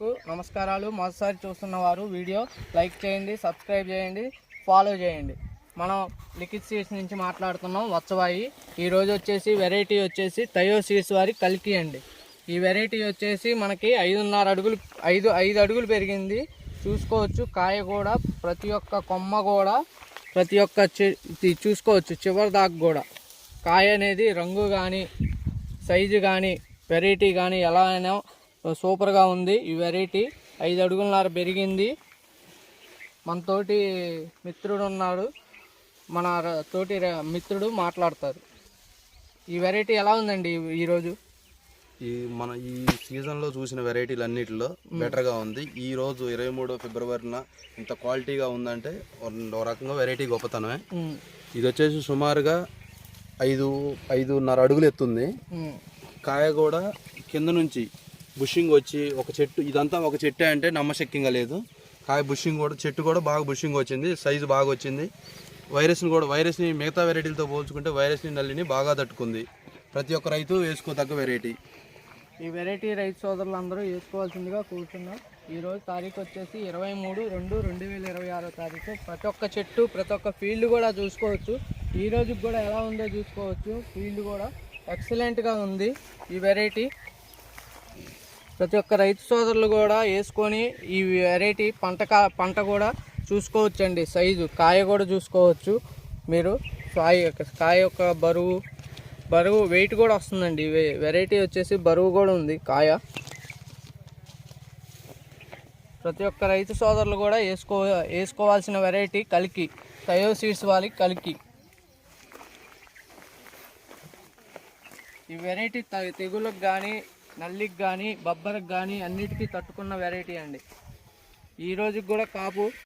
రైతులకు నమస్కారాలు. మొదటిసారి చూస్తున్న వారు వీడియో లైక్ చేయండి, సబ్స్క్రైబ్ చేయండి, ఫాలో చేయండి. మనం లిఖిత్ సీడ్స్ నుంచి మాట్లాడుతున్నాం. వత్సవాయి ఈరోజు వచ్చేసి వెరైటీ వచ్చేసి తయో సీడ్స్ వారి కల్కి అండి. ఈ వెరైటీ వచ్చేసి మనకి 5.5 అడుగులు 5 అడుగులు పెరిగింది చూసుకోవచ్చు. కాయ కూడా ప్రతి ఒక్క కొమ్మ కూడా ప్రతి ఒక్క చూసుకోవచ్చు. చివరి దాకా కూడా కాయ అనేది రంగు కానీ సైజు కానీ వెరైటీ కానీ ఎలా అయినా సూపర్గా ఉంది. ఈ వెరైటీ 5 అడుగులన్నర పెరిగింది. మనతోటి మిత్రుడు ఉన్నాడు, మన తోటి మిత్రుడు మాట్లాడతారు. ఈ వెరైటీ ఎలా ఉందండి ఈరోజు? మన ఈ సీజన్లో చూసిన వెరైటీలు అన్నిటిలో బెటర్గా ఉంది. ఈ రోజు 23 ఫిబ్రవరిన ఇంత క్వాలిటీగా ఉందంటే ఒక రకంగా వెరైటీ గొప్పతనమే. ఇది వచ్చేసి సుమారుగా 5.5 అడుగులు ఎత్తుంది. కాయ కూడా కింద నుంచి బుషింగ్ వచ్చి ఒక చెట్టు, ఇదంతా ఒక చెట్టే అంటే నమ్మశక్యంగా లేదు. కాయ బుషింగ్ కూడా, చెట్టు కూడా బాగా బుషింగ్ వచ్చింది, సైజు బాగా వచ్చింది. వైరస్ని మిగతా వెరైటీలతో పోల్చుకుంటే వైరస్ని నల్లిని బాగా తట్టుకుంది. ప్రతి ఒక్క రైతు వేసుకోదగ్గ వెరైటీ. ఈ వెరైటీ రైతు సోదరులందరూ వేసుకోవాల్సిందిగా కూర్చున్నాం. ఈరోజు తారీఖు వచ్చేసి 23/2/2026 తారీఖు. ప్రతి ఒక్క చెట్టు, ప్రతి ఒక్క ఫీల్డ్ కూడా చూసుకోవచ్చు. ఈ రోజు కూడా ఎలా ఉందో చూసుకోవచ్చు. ఫీల్డ్ కూడా ఎక్సలెంట్గా ఉంది. ఈ వెరైటీ ప్రతి ఒక్క రైతు సోదరులు కూడా వేసుకొని ఈ వెరైటీ పంట కూడా చూసుకోవచ్చు అండి. సైజు కాయ కూడా చూసుకోవచ్చు మీరు. కాయ యొక్క బరువు వెయిట్ కూడా వస్తుందండి. వెరైటీ వచ్చేసి బరువు కూడా ఉంది కాయ. ప్రతి ఒక్క రైతు సోదరులు కూడా వేసుకోవాల్సిన వెరైటీ కల్కి, తయో సీడ్స్ వాళ్ళకి కల్కి. ఈ వెరైటీ తెగులకు కానీ, నల్లికి కానీ, బబ్బరకు కానీ అన్నిటికీ తట్టుకున్న వెరైటీ అండి. ఈ రోజుకి కూడా కాపు